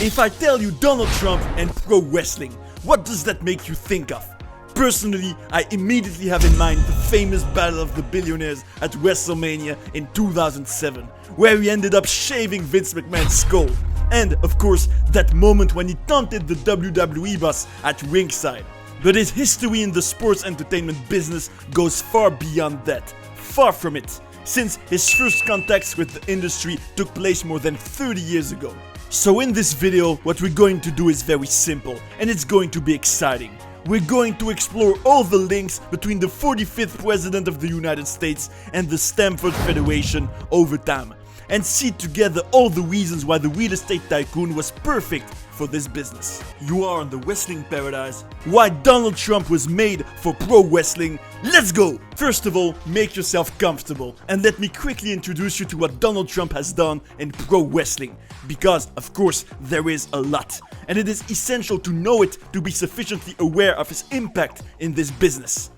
If I tell you Donald Trump and pro wrestling, what does that make you think of? Personally, I immediately have in mind the famous Battle of the Billionaires at WrestleMania in 2007, where he ended up shaving Vince McMahon's skull. And, of course, that moment when he taunted the WWE boss at ringside. But his history in the sports entertainment business goes far beyond that. Far from it, since his first contacts with the industry took place more than 30 years ago. So in this video, what we're going to do is very simple, and it's going to be exciting. We're going to explore all the links between the 45th President of the United States and the Stamford Federation over time, and see together all the reasons why the real estate tycoon was perfect for this business. You are on the wrestling paradise. Why Donald Trump was made for pro wrestling. Let's go! First of all, make yourself comfortable and let me quickly introduce you to what Donald Trump has done in pro wrestling. Because, of course, there is a lot. And it is essential to know it to be sufficiently aware of his impact in this business.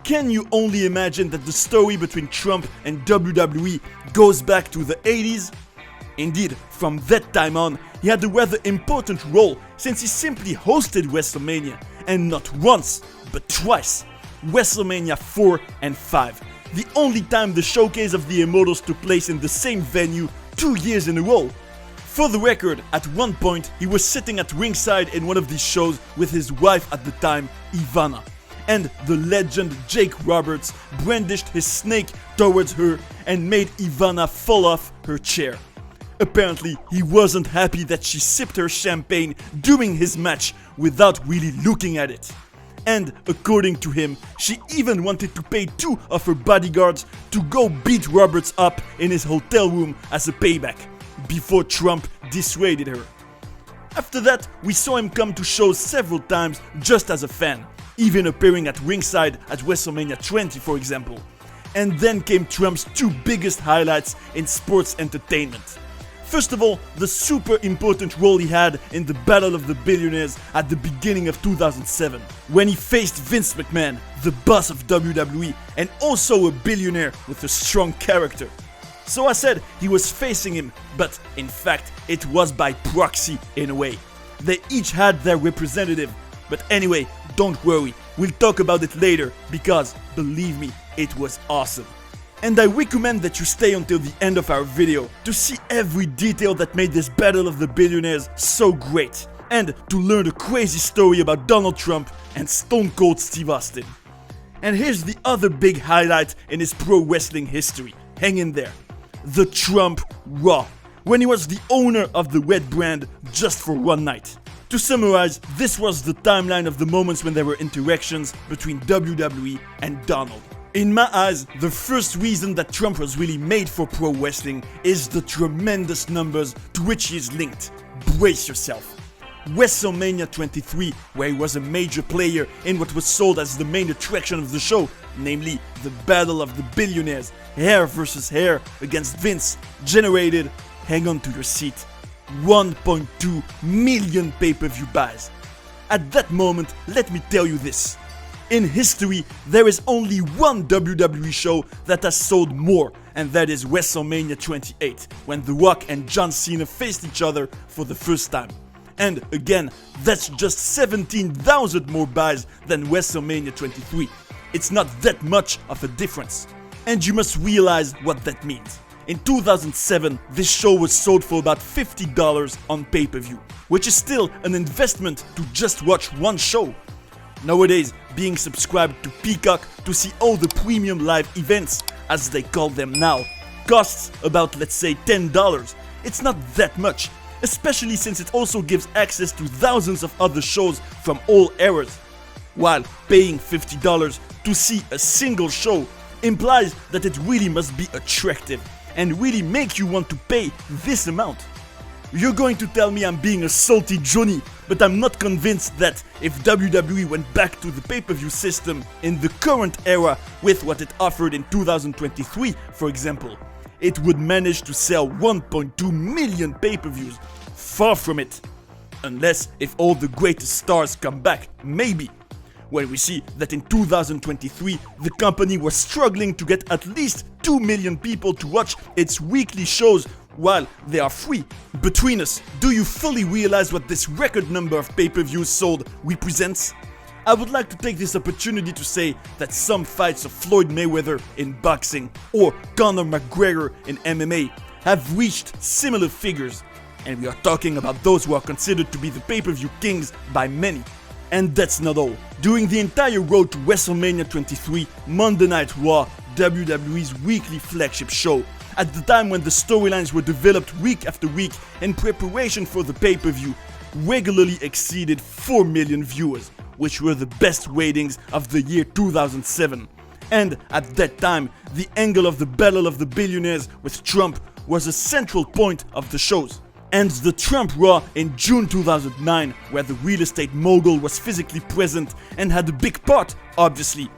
Can you only imagine that the story between Trump and WWE goes back to the 80s? Indeed, from that time on, he had a rather important role since he simply hosted WrestleMania, and not once, but twice. WrestleMania 4 and 5, the only time the showcase of the Immortals took place in the same venue 2 years in a row. For the record, at one point, he was sitting at ringside in one of these shows with his wife at the time, Ivana. And the legend Jake Roberts brandished his snake towards her and made Ivana fall off her chair. Apparently, he wasn't happy that she sipped her champagne during his match without really looking at it. And according to him, she even wanted to pay 2 of her bodyguards to go beat Roberts up in his hotel room as a payback, before Trump dissuaded her. After that, we saw him come to shows several times just as a fan, even appearing at ringside at WrestleMania 20 for example. And then came Trump's 2 biggest highlights in sports entertainment. First of all, the super important role he had in the Battle of the Billionaires at the beginning of 2007, when he faced Vince McMahon, the boss of WWE, and also a billionaire with a strong character. So I said he was facing him, but in fact it was by proxy in a way. They each had their representative, but anyway, don't worry, we'll talk about it later because, believe me, it was awesome. And I recommend that you stay until the end of our video to see every detail that made this Battle of the Billionaires so great, and to learn a crazy story about Donald Trump and Stone Cold Steve Austin. And here's the other big highlight in his pro wrestling history. Hang in there. The Trump Raw, when he was the owner of the Red brand just for one night. To summarize, this was the timeline of the moments when there were interactions between WWE and Donald. In my eyes, the first reason that Trump was really made for pro wrestling is the tremendous numbers to which he is linked. Brace yourself. WrestleMania 23, where he was a major player in what was sold as the main attraction of the show, namely the Battle of the Billionaires, hair versus hair against Vince, generated, hang on to your seat, 1.2 million pay-per-view buys. At that moment, let me tell you this. In history, there is only one WWE show that has sold more, and that is WrestleMania 28, when The Rock and John Cena faced each other for the first time. And again, that's just 17,000 more buys than WrestleMania 23. It's not that much of a difference. And you must realize what that means. In 2007, this show was sold for about $50 on pay-per-view, which is still an investment to just watch one show. Nowadays, being subscribed to Peacock to see all the premium live events, as they call them now, costs about, let's say, $10. It's not that much, especially since it also gives access to thousands of other shows from all eras. While paying $50 to see a single show implies that it really must be attractive and really make you want to pay this amount. You're going to tell me I'm being a salty Johnny, but I'm not convinced that if WWE went back to the pay-per-view system in the current era with what it offered in 2023, for example, it would manage to sell 1.2 million pay-per-views. Far from it. Unless if all the greatest stars come back, maybe. When we see that in 2023, the company was struggling to get at least 2 million people to watch its weekly shows while they are free. Between us, do you fully realize what this record number of pay-per-views sold represents? I would like to take this opportunity to say that some fights of Floyd Mayweather in boxing or Conor McGregor in MMA have reached similar figures, and we are talking about those who are considered to be the pay-per-view kings by many. And that's not all. During the entire road to WrestleMania 23, Monday Night Raw, WWE's weekly flagship show, at the time when the storylines were developed week after week in preparation for the pay-per-view, regularly exceeded 4 million viewers, which were the best ratings of the year 2007. And at that time, the angle of the Battle of the Billionaires with Trump was a central point of the shows. And the Trump Raw in June 2009, where the real estate mogul was physically present and had a big part, obviously,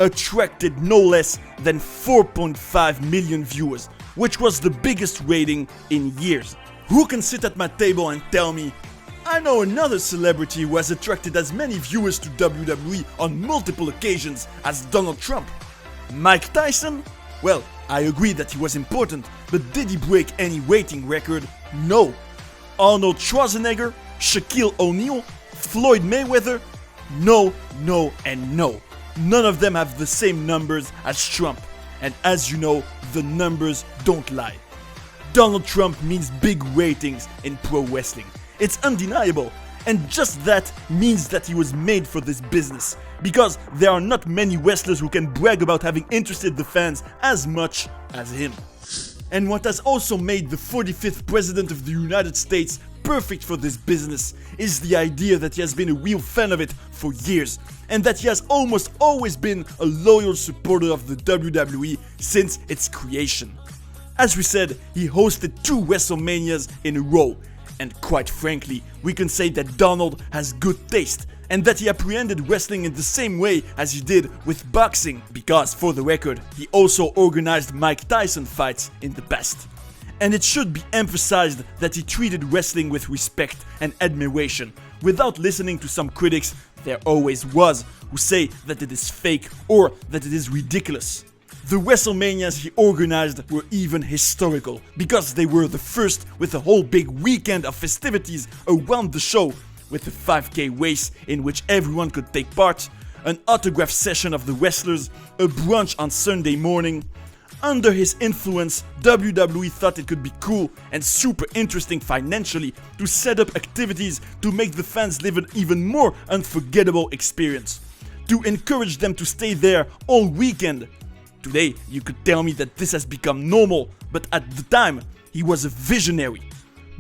attracted no less than 4.5 million viewers, which was the biggest rating in years. Who can sit at my table and tell me, I know another celebrity who has attracted as many viewers to WWE on multiple occasions as Donald Trump? Mike Tyson? Well, I agree that he was important, but did he break any rating record? No. Arnold Schwarzenegger? Shaquille O'Neal? Floyd Mayweather? No, no, and no. None of them have the same numbers as Trump. And as you know, the numbers don't lie. Donald Trump means big ratings in pro wrestling. It's undeniable. And just that means that he was made for this business. Because there are not many wrestlers who can brag about having interested the fans as much as him. And what has also made the 45th President of the United States perfect for this business is the idea that he has been a real fan of it for years, and that he has almost always been a loyal supporter of the WWE since its creation. As we said, he hosted 2 WrestleManias in a row, and quite frankly, we can say that Donald has good taste, and that he apprehended wrestling in the same way as he did with boxing, because, for the record, he also organized Mike Tyson fights in the past. And it should be emphasized that he treated wrestling with respect and admiration, without listening to some critics, there always was, who say that it is fake or that it is ridiculous. The WrestleManias he organized were even historical, because they were the first with a whole big weekend of festivities around the show, with a 5K race in which everyone could take part, an autograph session of the wrestlers, a brunch on Sunday morning. Under his influence, WWE thought it could be cool and super interesting financially to set up activities to make the fans live an even more unforgettable experience, to encourage them to stay there all weekend. Today, you could tell me that this has become normal, but at the time, he was a visionary.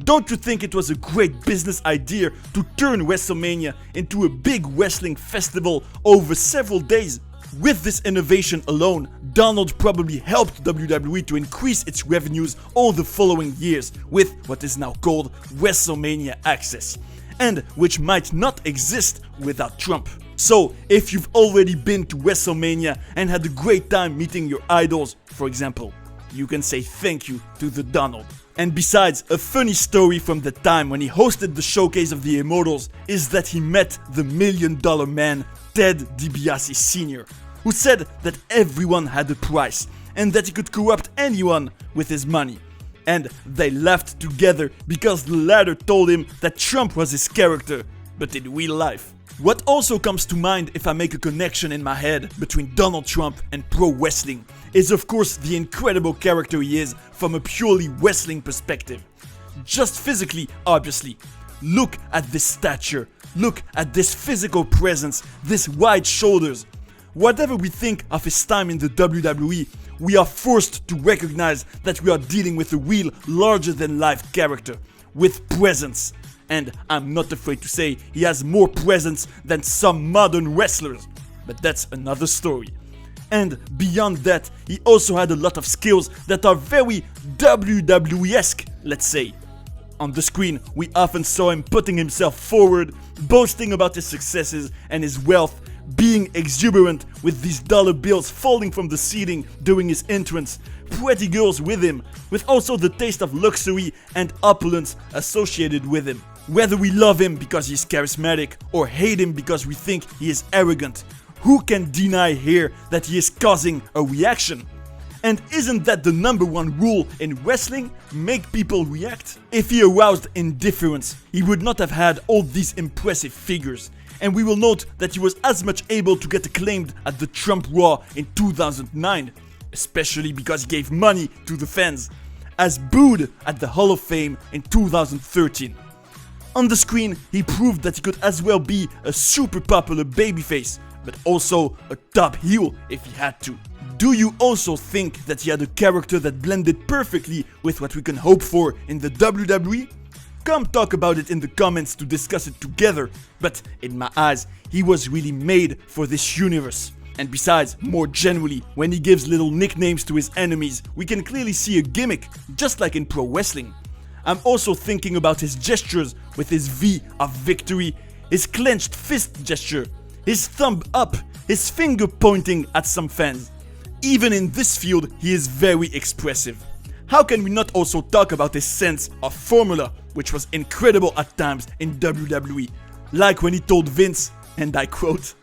Don't you think it was a great business idea to turn WrestleMania into a big wrestling festival over several days? With this innovation alone, Donald probably helped WWE to increase its revenues all the following years with what is now called WrestleMania Access, and which might not exist without Trump. So, if you've already been to WrestleMania and had a great time meeting your idols, for example, you can say thank you to the Donald. And besides, a funny story from the time when he hosted the Showcase of the Immortals is that he met the $1 Million Man, Ted DiBiase Sr., who said that everyone had a price and that he could corrupt anyone with his money. And they laughed together because the latter told him that Trump was his character, but in real life. What also comes to mind if I make a connection in my head between Donald Trump and pro wrestling is of course the incredible character he is from a purely wrestling perspective. Just physically, obviously. Look at this stature, look at this physical presence, these wide shoulders. Whatever we think of his time in the WWE, we are forced to recognize that we are dealing with a real larger-than-life character, with presence. And I'm not afraid to say he has more presence than some modern wrestlers, but that's another story. And beyond that, he also had a lot of skills that are very WWE-esque, let's say. On the screen, we often saw him putting himself forward, boasting about his successes and his wealth, being exuberant with these dollar bills falling from the ceiling during his entrance, pretty girls with him, with also the taste of luxury and opulence associated with him. Whether we love him because he's charismatic or hate him because we think he is arrogant, who can deny here that he is causing a reaction? And isn't that the #1 rule in wrestling? Make people react? If he aroused indifference, he would not have had all these impressive figures. And we will note that he was as much able to get acclaimed at the Trump Raw in 2009, especially because he gave money to the fans, as booed at the Hall of Fame in 2013. On the screen, he proved that he could as well be a super popular babyface, but also a top heel if he had to. Do you also think that he had a character that blended perfectly with what we can hope for in the WWE? Come talk about it in the comments to discuss it together, but in my eyes, he was really made for this universe. And besides, more generally, when he gives little nicknames to his enemies, we can clearly see a gimmick, just like in pro wrestling. I'm also thinking about his gestures with his V of victory, his clenched fist gesture, his thumb up, his finger pointing at some fans. Even in this field, he is very expressive. How can we not also talk about his sense of formula, which was incredible at times in WWE, like when he told Vince, and I quote,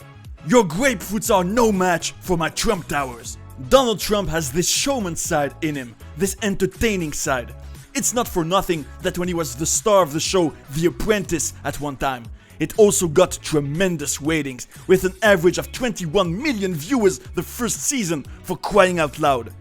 "Your grapefruits are no match for my Trump Towers." Donald Trump has this showman side in him, this entertaining side. It's not for nothing that when he was the star of the show The Apprentice at one time, it also got tremendous ratings, with an average of 21 million viewers the first season, for crying out loud.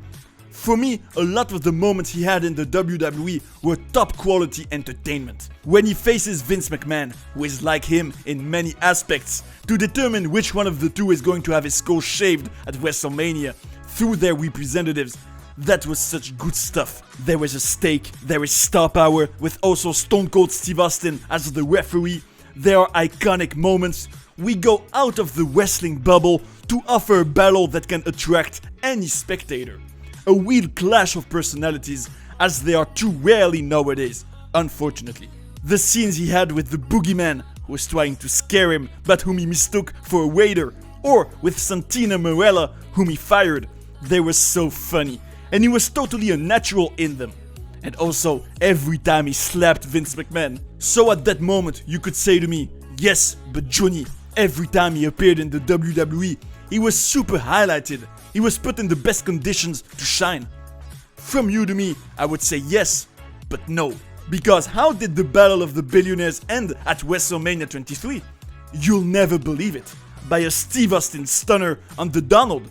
For me, a lot of the moments he had in the WWE were top quality entertainment. When he faces Vince McMahon, who is like him in many aspects, to determine which one of the two is going to have his skull shaved at WrestleMania through their representatives, that was such good stuff. There was a stake, there is star power, with also Stone Cold Steve Austin as the referee. There are iconic moments. We go out of the wrestling bubble to offer a battle that can attract any spectator. A real clash of personalities, as they are too rarely nowadays, unfortunately. The scenes he had with the Boogeyman, who was trying to scare him but whom he mistook for a waiter, or with Santina Marella, whom he fired, they were so funny, and he was totally a natural in them. And also, every time he slapped Vince McMahon. So at that moment, you could say to me, yes, but Johnny, every time he appeared in the WWE, he was super highlighted. He was put in the best conditions to shine. From you to me, I would say yes, but no. Because how did the Battle of the Billionaires end at WrestleMania 23? You'll never believe it. By a Steve Austin stunner on the Donald.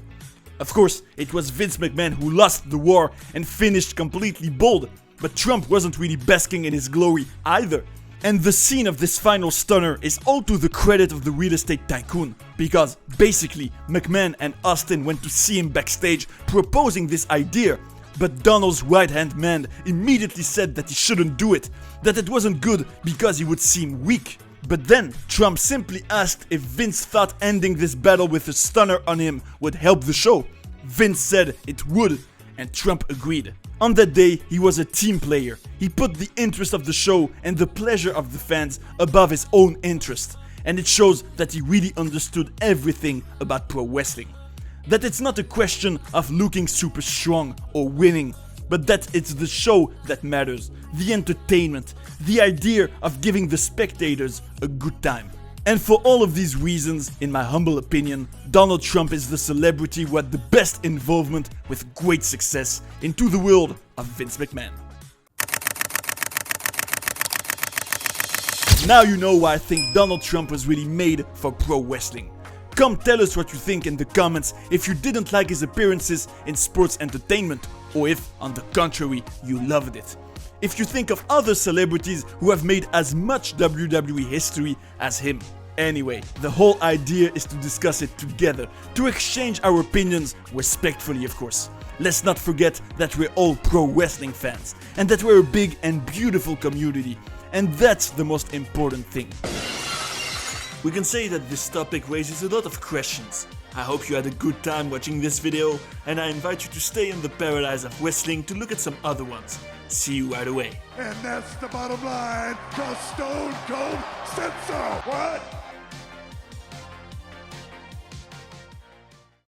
Of course, it was Vince McMahon who lost the war and finished completely bald, but Trump wasn't really basking in his glory either. And the scene of this final stunner is all to the credit of the real estate tycoon, because basically McMahon and Austin went to see him backstage proposing this idea, but Donald's right-hand man immediately said that he shouldn't do it, that it wasn't good because he would seem weak. But then, Trump simply asked if Vince thought ending this battle with a stunner on him would help the show. Vince said it would, and Trump agreed. On that day, he was a team player. He put the interest of the show and the pleasure of the fans above his own interest. And it shows that he really understood everything about pro wrestling. That it's not a question of looking super strong or winning, but that it's the show that matters, the entertainment, the idea of giving the spectators a good time. And for all of these reasons, in my humble opinion, Donald Trump is the celebrity who had the best involvement with great success into the world of Vince McMahon. Now you know why I think Donald Trump was really made for pro wrestling. Come tell us what you think in the comments if you didn't like his appearances in sports entertainment, or if, on the contrary, you loved it. If you think of other celebrities who have made as much WWE history as him. Anyway, the whole idea is to discuss it together, to exchange our opinions respectfully, of course. Let's not forget that we're all pro wrestling fans, and that we're a big and beautiful community, and that's the most important thing. We can say that this topic raises a lot of questions. I hope you had a good time watching this video, and I invite you to stay in the paradise of wrestling to look at some other ones. See you right away. And that's the bottom line, 'cause Stone Cold said so. What?